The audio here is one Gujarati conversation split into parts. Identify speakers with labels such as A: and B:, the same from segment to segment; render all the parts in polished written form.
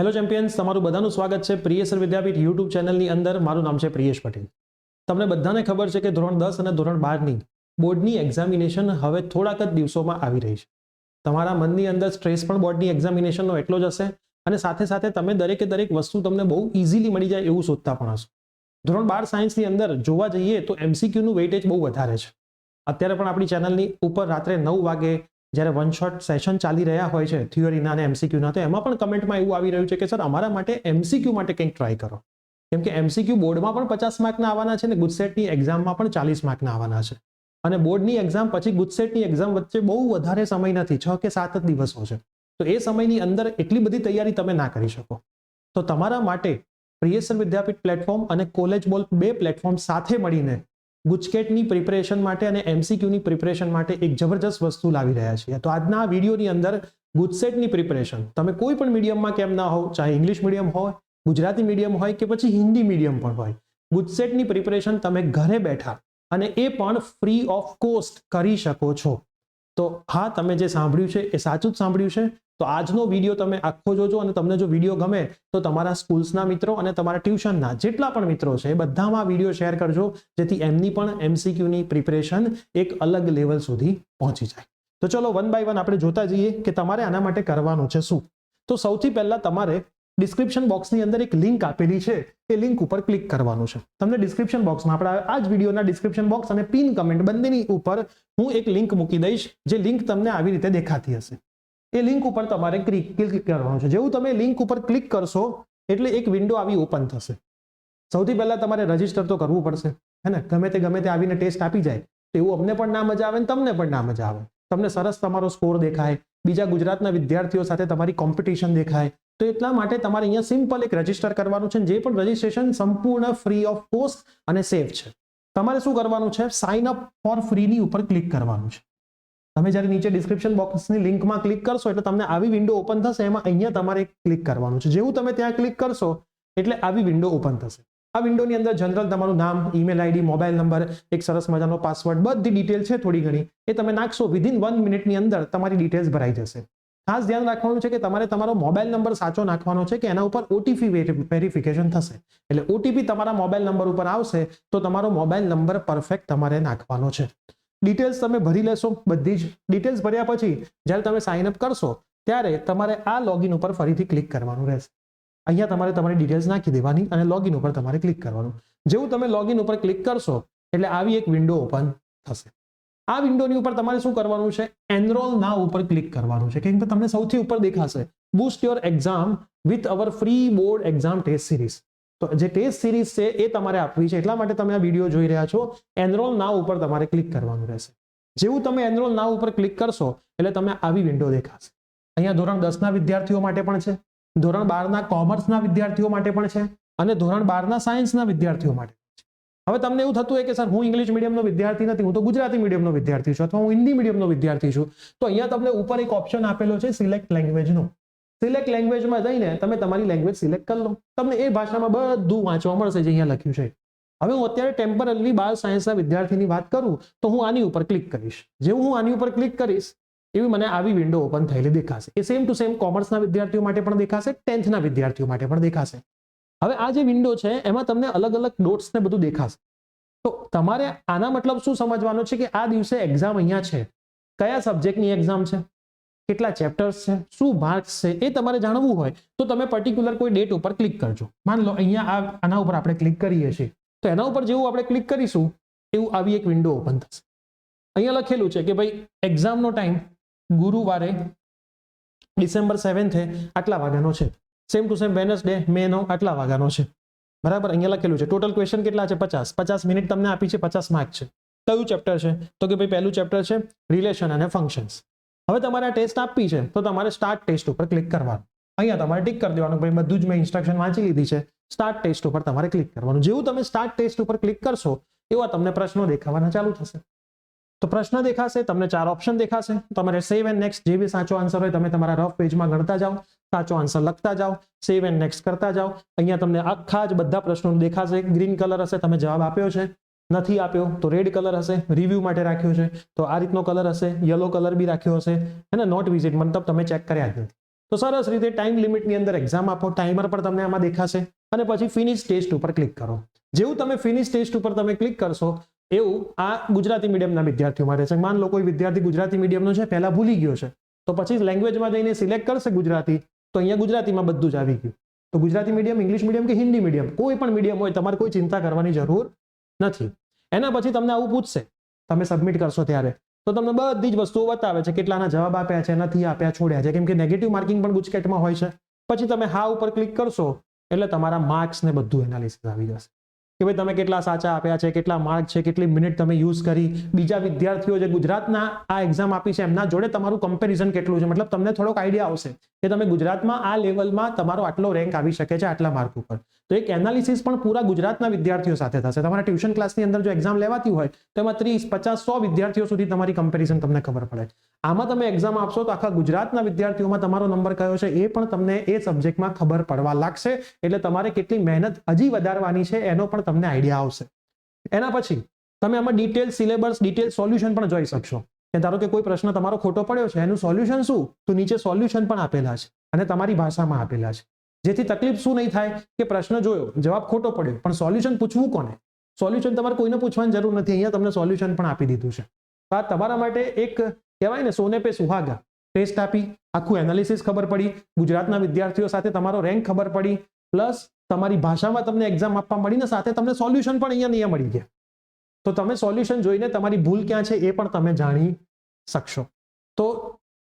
A: હેલો ચેમ્પિયન્સ, તમારું બધાનું સ્વાગત છે પ્રિયેશ વિદ્યાપીઠ યુટ્યુબ ચેનલની અંદર. મારું નામ છે પ્રિયેશ પટેલ. તમને બધાને ખબર છે કે ધોરણ 10 અને ધોરણ 12ની બોર્ડની એક્ઝામિનેશન હવે થોડાક જ દિવસોમાં આવી રહી છે. તમારા મનની અંદર સ્ટ્રેસ પણ બોર્ડની એક્ઝામિનેશનનો એટલો જ હશે અને સાથે સાથે તમે દરેકે દરેક વસ્તુ તમને બહુ ઇઝીલી મળી જાય એવું શોધતા પણ હશો. ધોરણ 12 સાયન્સની અંદર જોવા જઈએ તો એમસીક્યુનું વેઇટેજ બહુ વધારે છે. અત્યારે પણ આપણી ચેનલની ઉપર રાત્રે 9 વાગે જ્યારે વન શોટ સેશન ચાલી રહ્યા હોય છે થિયરીના અને એમસીક્યુના, તો એમાં પણ કમેન્ટમાં એવું આવી રહ્યું છે કે સર અમારા માટે એમસીક્યુ માટે કંઈક ટ્રાય કરો, કેમ કે એમસીક્યુ બોર્ડમાં પણ 50 માર્કના આવવાના છે અને ગુજસેટની એક્ઝામમાં પણ 40 માર્કના આવવાના છે. અને બોર્ડની એક્ઝામ પછી ગુજસેટની એક્ઝામ વચ્ચે બહુ વધારે સમય નથી, 6 કે 7 જ દિવસો છે. તો એ સમયની અંદર એટલી બધી તૈયારી તમે ના કરી શકો. તો તમારા માટે પ્રિયેશ વિદ્યાપીઠ પ્લેટફોર્મ અને કોલેજ બોલ બે પ્લેટફોર્મ સાથે મળીને ગુજકેટની પ્રિપરેશન માટે અને એમસીક્યુની પ્રિપરેશન માટે એક જબરજસ્ત વસ્તુ લાવી રહ્યા છીએ. તો આજના વિડીયોની અંદર ગુજસેટની પ્રિપરેશન તમે કોઈ પણ મીડિયમમાં કેમ ના હો, ચાહે ઇંગ્લિશ મીડિયમ હોય, ગુજરાતી મીડિયમ હોય કે પછી હિન્દી મીડિયમ પણ હોય, ગુજસેટની પ્રિપરેશન તમે ઘરે બેઠા અને એ પણ ફ્રી ઓફ કોસ્ટ કરી શકો છો. તો હા, તમે જે સાંભળ્યું છે એ સાચું જ સાંભળ્યું છે. તો આજનો વિડીયો તમે આખો જોજો અને તમને જો વિડીયો ગમે તો તમારા સ્કૂલ્સના મિત્રો અને તમારા ટ્યુશનના જેટલા પણ મિત્રો છે એ બધામાં વિડીયો શેર કરજો, જેથી એમની પણ એમસીક્યુની પ્રિપરેશન એક અલગ લેવલ સુધી પહોંચી જાય. તો ચલો વન બાય વન આપણે જોતા જઈએ કે તમારે આના માટે કરવાનું છે શું. તો સૌથી પહેલા તમારે ડિસ્ક્રિપ્શન બોક્સની અંદર એક લિંક આપેલી છે, એ લિંક ઉપર ક્લિક કરવાનું છે. તમને ડિસ્ક્રિપ્શન બોક્સમાં આપણા આ જ વિડીયોના ડિસ્ક્રિપ્શન બોક્સ અને પિન કમેન્ટ બંનેની ઉપર હું એક લિંક મૂકી દઈશ, જે લિંક તમને આવી રીતે દેખાતી હશે. એ લિંક ઉપર તમારે ક્લિક કરવાનું છે. જેવું તમે લિંક ઉપર ક્લિક કરશો એટલે એક વિન્ડો આવી ઓપન થશે. સૌથી પહેલા તમારે રજીસ્ટર તો કરવું પડશે, હે ને? ગમે તે આવીને ટેસ્ટ આપી જાય તો એવું અમને પણ ના મજા આવે ને તમને પણ ના મજા આવે. તમને સરસ તમારો સ્કોર દેખાય, બીજા ગુજરાતના વિદ્યાર્થીઓ સાથે તમારી કોમ્પિટિશન દેખાય, તો એટલા માટે તમારે અહીંયા સિમ્પલ એક રજીસ્ટર કરવાનું છે. જે પણ રજીસ્ટ્રેશન સંપૂર્ણ ફ્રી ઓફ કોસ્ટ અને સેફ છે. તમારે શું કરવાનું છે? સાઇન અપ ફોર ફ્રીની ઉપર ક્લિક કરવાનું છે. તમે જ્યારે નીચે ડિસ્ક્રિપ્શન બોક્સની લિંકમાં ક્લિક કરશો એટલે તમને આવી વિન્ડો ઓપન થશે. એમાં અહીંયા તમારે ક્લિક કરવાનું છે. જેવું તમે ત્યાં ક્લિક કરશો એટલે આવી વિન્ડો ઓપન થશે. આ વિન્ડોની અંદર જનરલ તમારું નામ, ઈમેલ આઈડી, મોબાઈલ નંબર, એક સરસ મજાનો પાસવર્ડ, બધી ડિટેલ છે થોડી ઘણી, એ તમે નાખશો. વિધિન 1 મિનિટની અંદર તમારી ડિટેલ્સ ભરાઈ જશે. ખાસ ધ્યાન રાખવાનું છે કે તમારે તમારો મોબાઈલ નંબર સાચો નાખવાનો છે, કે એના ઉપર ઓટીપી વેરિફિકેશન થશે. એટલે ઓટીપી તમારા મોબાઈલ નંબર ઉપર આવશે તો તમારો મોબાઈલ નંબર પરફેક્ટ તમારે નાખવાનો છે. ડિટેલ્સ તમે ભરી લેશો. બધી જ ડિટેલ્સ ભર્યા પછી જ્યારે તમે સાઇન અપ કરશો ત્યારે તમારે આ લોગિન ઉપર ફરીથી ક્લિક કરવાનું રહેશે. અહીંયા તમારે તમારી ડિટેલ્સ નાખી દેવાની અને લોગિન ઉપર તમારે ક્લિક કરવાનું. જેવું તમે લોગિન ઉપર ક્લિક કરશો એટલે આવી એક વિન્ડો ઓપન થશે. આ વિન્ડોની ઉપર તમારે શું કરવાનું છે? એનરોલ નાઉ ઉપર ક્લિક કરવાનું છે. કેમ કે તમને સૌથી ઉપર દેખાશે boost your exam with our free board exam test series. તો જે ટેસ્ટ સિરીઝ છે એ તમારે આપવી છે, એટલા માટે તમે આ વિડીયો જોઈ રહ્યા છો. એનરોલ નાઉ ઉપર તમારે ક્લિક કરવાનું રહેશે. જેવું તમે એનરોલ નાઉ ઉપર ક્લિક કરશો એટલે તમે આવી વિન્ડો દેખાશે. અહીંયા ધોરણ 10ના વિદ્યાર્થીઓ માટે પણ છે, ધોરણ 12ના કોમર્સના વિદ્યાર્થીઓ માટે પણ છે અને ધોરણ 12ના સાયન્સના વિદ્યાર્થીઓ માટે પણ છે. હવે તમને એવું થતું હોય કે સર હું ઇંગ્લિશ મીડિયમનો વિદ્યાર્થી નથી, હું તો ગુજરાતી મીડિયમનો વિદ્યાર્થી છું અથવા હું હિન્દી મીડિયમનો વિદ્યાર્થી છું, તો અહીંયા તમને ઉપર એક ઓપ્શન આપેલો છે સિલેક્ટ લેંગ્વેજનો. સિલેક્ટ લેંગ્વેજમાં જઈને તમે તમારી લેંગ્વેજ સિલેક્ટ કરી લો. તમને એ ભાષામાં બધું વાંચવા મળશે જે અહીંયા લખ્યું છે. હવે હું અત્યારે ટેમ્પરરી 12 સાયન્સના વિદ્યાર્થીની વાત કરું તો હું આની ઉપર ક્લિક કરીશ. જેવું હું આની ઉપર ક્લિક કરીશ એવી મને આવી વિન્ડો ઓપન થયેલી દેખાશે. એ સેમ ટુ સેમ કોમર્સના વિદ્યાર્થીઓ માટે પણ દેખાશે, 10થના વિદ્યાર્થીઓ માટે પણ દેખાશે. હવે આ જે વિન્ડો છે એમાં તમને અલગ અલગ નોટ્સ ને બધું દેખાશે. તો તમારે આના મતલબ શું સમજવાનો છે કે આ દિવસે એક્ઝામ અહીંયા છે, કયા સબ્જેક્ટની એક્ઝામ છે, કેટલા ચેપ્ટર્સ છે, શું માર્ક્સ છે, એ તમારે જાણવું હોય તો તમે પર્ટિક્યુલર કોઈ ડેટ ઉપર ક્લિક કરજો. માન લો અહીંયા આના ઉપર આપણે ક્લિક કરીએ છીએ, તો એના ઉપર જેવું આપણે ક્લિક કરીશું એવું આવી એક વિન્ડો ઓપન થશે. અહીંયા લખેલું છે કે ભાઈ એક્ઝામનો ટાઈમ ગુરુવારે ડિસેમ્બર 7 આટલા વાગ્યાનો છે. સેમ ટુ સેમ વેનસડે મે 9 આટલા વાગ્યાનો છે. બરાબર? અહીંયા લખેલું છે ટોટલ ક્વેશ્ચન કેટલા છે? 50 મિનિટ તમને આપી છે, 50 માર્ક છે. કયું ચેપ્ટર છે? તો કે ભાઈ પહેલું ચેપ્ટર છે રિલેશન અને ફંક્શન્સ. હવે તમારે આ ટેસ્ટ આપવી છે તો તમારે સ્ટાર્ટ ટેસ્ટ ઉપર ક્લિક કરવાનું. અહીંયા તમારે ટિક કરી દેવાનું, ભાઈ બધું જ મેં ઇન્સ્ટ્રક્શન વાંચી લીધી છે. સ્ટાર્ટ ટેસ્ટ ઉપર તમારે ક્લિક કરવાનું. જેવું તમે સ્ટાર્ટ ટેસ્ટ ઉપર ક્લિક કરશો એવા તમને પ્રશ્નો દેખાવાના ચાલુ થશે. તો પ્રશ્ન દેખાશે, તમને 4 ઓપ્શન દેખાશે. તમારે સેવ એન્ડ નેક્સ્ટ, જે બી સાચો આન્સર હોય તમે તમારા રફ પેજમાં ગણતા જાઓ, સાચો આન્સર લખતા જાઓ, સેવ એન્ડ નેક્સ્ટ કરતા જાઓ. અહીંયા તમને આખા જ બધા પ્રશ્નો દેખાશે. ગ્રીન કલર હશે, તમે જવાબ આપ્યો છે. નથી આપ્યો તો રેડ કલર હશે, રિવ્યુ માટે રાખ્યો છે તો આ રીતનો કલર હશે, યલો કલર બી રાખ્યો હશે, અને નોટ વિઝિટ મતલબ તમે ચેક કર્યા જ નથી. તો સરસ રીતે ટાઈમ લિમિટની અંદર એક્ઝામ આપો. ટાઈમર પર તમને આમાં દેખાશે અને પછી ફિનિશ ટેસ્ટ ઉપર ક્લિક કરો. જેવું તમે ફિનિશ ટેસ્ટ ઉપર તમે ક્લિક કરશો એવું આ ગુજરાતી મીડિયમના વિદ્યાર્થીઓ માટે છે. માન લો કોઈ વિદ્યાર્થી ગુજરાતી મીડિયમનો છે, પહેલા ભૂલી ગયો છે, તો પછી લેંગ્વેજમાં જઈને સિલેક્ટ કરશે ગુજરાતી, તો અહીંયા ગુજરાતીમાં બધું જ આવી ગયું. તો ગુજરાતી મીડિયમ, ઇંગ્લિશ મીડિયમ કે હિન્દી મીડિયમ, કોઈ પણ મીડિયમ હોય, તમારે કોઈ ચિંતા કરવાની જરૂર નથી. એના પછી તમને આવું પૂછશે, તમે સબમિટ કરશો ત્યારે તો તમને બધી જ વસ્તુઓ બતાવે છે, કેટલાના જવાબ આપ્યા છે, નથી આપ્યા, છોડ્યા છે, કેમ કે નેગેટિવ માર્કિંગ પણ ગુજકેટમાં હોય છે. પછી તમે હા ઉપર ક્લિક કરશો એટલે તમારા માર્ક્સ ને બધું એનાલિસિસ આવી જશે કે ભાઈ તમે કેટલા સાચા આપ્યા છે, કેટલા માર્ક છે, કેટલી મિનિટ તમે યુઝ કરી, બીજા વિદ્યાર્થીઓ જે ગુજરાતના આ એક્ઝામ આપી છે એમના જોડે તમારું કમ્પેરિઝન કેટલું છે. મતલબ તમને થોડોક આઈડિયા આવશે કે તમે ગુજરાતમાં આ લેવલમાં તમારો આટલો રેન્ક આવી શકે છે આટલા માર્ક ઉપર. તો એક એનાલિસિસ પણ પૂરા ગુજરાતના વિદ્યાર્થીઓ સાથે થશે. તમારા ટ્યુશન ક્લાસની અંદર જો એક્ઝામ લેવાતી હોય તો એમાં 30, 50, 100 વિદ્યાર્થીઓ સુધી તમારી કમ્પેરિઝન તમને ખબર પડે. આમાં તમે એક્ઝામ આપશો તો આખા ગુજરાતના વિદ્યાર્થીઓમાં તમારો નંબર કયો છે એ પણ તમને એ સબ્જેક્ટમાં ખબર પડવા લાગશે. એટલે તમારે કેટલી મહેનત હજી વધારવાની છે એનો પણ તમને આઈડિયા આવશે. એના પછી તમે આમાં ડિટેલ સિલેબસ, ડિટેલ સોલ્યુશન પણ જોઈ શકશો કે ધારો કે કોઈ પ્રશ્ન તમારો ખોટો પડ્યો છે, એનું સોલ્યુશન શું, તો નીચે સોલ્યુશન પણ આપેલા છે અને તમારી ભાષામાં આપેલા છે. જેથી તકલીફ શું નહીં થાય કે પ્રશ્ન જોયો, જવાબ ખોટો પડ્યો, પણ સોલ્યુશન પૂછવું કોને? સોલ્યુશન તમારે કોઈને પૂછવાની જરૂર નથી, અહીંયા તમને સોલ્યુશન પણ આપી દીધું છે. આ તમારા માટે એક કહેવાય ને સોને પે સુહાગા. ટેસ્ટ આપી, આખું એનાલિસિસ ખબર પડી, ગુજરાતના વિદ્યાર્થીઓ સાથે તમારો રેન્ક ખબર પડી, પ્લસ તમારી ભાષામાં તમને એક્ઝામ આપવા મળીને સાથે તમને સોલ્યુશન પણ અહીંયા મળી ગયા. તો તમે સોલ્યુશન જોઈને તમારી ભૂલ ક્યાં છે એ પણ તમે જાણી શકશો. તો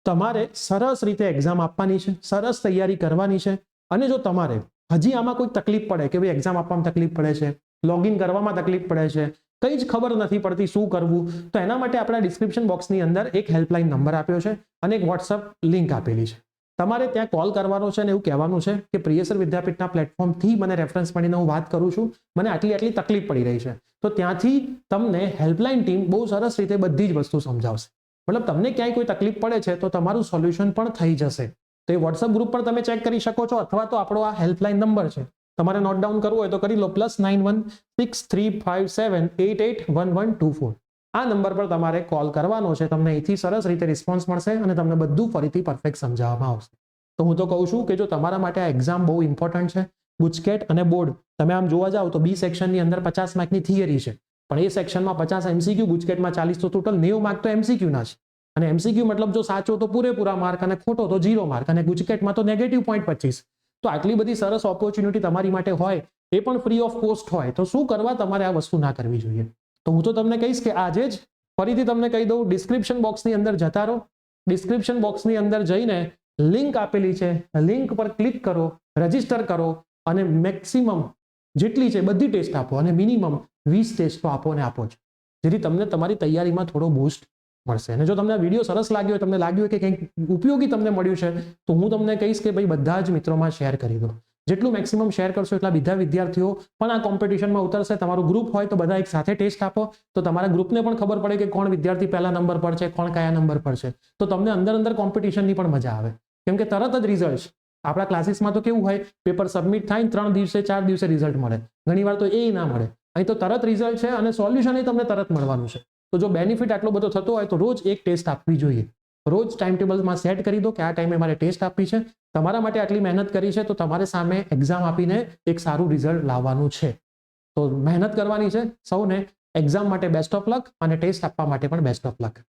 A: તમારે સરસ રીતે એક્ઝામ આપવાની છે, સરસ તૈયારી કરવાની છે. અને જો તમારે હજી આમાં કોઈ તકલીફ પડે કે ભાઈ એક્ઝામ આપવામાં તકલીફ પડે છે, લોગિન કરવામાં તકલીફ પડે છે, કંઈ જ ખબર નથી પડતી શું કરવું, તો એના માટે આપણા ડિસ્ક્રિપ્શન બોક્સની અંદર એક હેલ્પલાઇન નંબર આપ્યો છે અને એક વોટ્સઅપ લિંક આપેલી છે. તમારે ત્યાં કોલ કરવાનો છે અને એવું કહેવાનું છે કે પ્રિયસર વિદ્યાપીઠના પ્લેટફોર્મથી મને રેફરન્સ મળીને હું વાત કરું છું, મને આટલી તકલીફ પડી રહી છે. તો ત્યાંથી તમને હેલ્પલાઇન ટીમ બહુ સરસ રીતે બધી જ વસ્તુ સમજાવશે. મતલબ તમને ક્યાંય કોઈ તકલીફ પડે છે તો તમારું સોલ્યુશન પણ થઈ જશે. તો એ વોટ્સઅપ ગ્રુપ પર તમે ચેક કરી શકો છો, અથવા તો આપણો આ હેલ્પલાઇન નંબર છે, તમારે નોટ ડાઉન કરવું હોય તો કરી લો, +91 6357 881124. આ નંબર પર તમારે કોલ કરવાનો છે. તમને અહીંથી સરસ રીતે રિસ્પોન્સ મળશે અને તમને બધું ફરીથી પરફેક્ટ સમજાવવામાં આવશે. તો હું તો કહું છું કે જો તમારા માટે આ એક્ઝામ બહુ ઇમ્પોર્ટન્ટ છે, ગુજકેટ અને બોર્ડ, તમે આમ જોવા જાઓ તો બી સેક્શનની અંદર 50 માર્કની થિયરી છે, પણ એ સેક્શનમાં 50 એમસીક્યુ, ગુજકેટમાં 40, તો ટોટલ 90 માર્ક તો એમસીક્યુના છે. અને એમસીક્યુ મતલબ જો સાચો તો પૂરેપૂરા માર્ક અને ખોટો તો 0 માર્ક, અને ગુજકેટમાં તો -0.25. તો આટલી બધી સરસ ઓપોર્ચ્યુનિટી તમારી માટે હોય, એ પણ ફ્રી ઓફ કોસ્ટ હોય, તો શું કરવા તમારે આ વસ્તુ ના કરવી જોઈએ? તો હું તો તમને કહીશ કે આજે જ ફરીથી તમને કહી દઉં, ડિસ્ક્રિપ્શન બોક્સની અંદર જતા રહો. ડિસ્ક્રિપ્શન બોક્સની અંદર જઈને લિંક આપેલી છે, લિંક પર ક્લિક કરો, રજીસ્ટર કરો અને મેક્સિમમ જેટલી છે બધી ટેસ્ટ આપો અને મિનિમમ 20 ટેસ્ટો આપો અને આપો જ, જેથી તમને તમારી તૈયારીમાં થોડો બૂસ્ટ મળશે. અને જો તમને આ વિડીયો સરસ લાગ્યો, તમને લાગ્યું કે કંઈક ઉપયોગી તમને મળ્યું છે, તો હું તમને કહીશ કે ભાઈ બધા જ મિત્રોમાં શેર કરી દો. જેટલું મેક્સિમમ શેર કરશો એટલા બધા વિદ્યાર્થીઓ પણ આ કોમ્પિટિશનમાં ઉતરશે. તમારું ગ્રુપ હોય તો બધા એક સાથે ટેસ્ટ આપો, તો તમારા ગ્રુપને પણ ખબર પડે કે કોણ વિદ્યાર્થી પહેલા નંબર પર છે, કોણ કયા નંબર પર છે. તો તમને અંદર કોમ્પિટિશનની પણ મજા આવે, કેમ કે તરત જ રિઝલ્ટ. આપણા ક્લાસીસમાં તો કેવું હોય, પેપર સબમિટ થાય 3 દિવસે 4 દિવસે રિઝલ્ટ મળે, ઘણીવાર તો એ ના મળે. અહીં તો તરત રિઝલ્ટ છે અને સોલ્યુશન એ તમને તરત મળવાનું છે. તો જો બેનિફિટ આટલો બધો થતો હોય તો રોજ એક ટેસ્ટ આપવી જોઈએ. રોજ ટાઈમ ટેબલમાં સેટ કરી દો કે આ ટાઈમે મારે ટેસ્ટ આપવી છે. તમારા માટે આટલી મહેનત કરી છે તો તમારે સામે એક્ઝામ આપીને એક સારું રિઝલ્ટ લાવવાનું છે. તો મહેનત કરવાની છે સૌને. એક્ઝામ માટે બેસ્ટ ઓફ લક અને ટેસ્ટ આપવા માટે પણ બેસ્ટ ઓફ લક.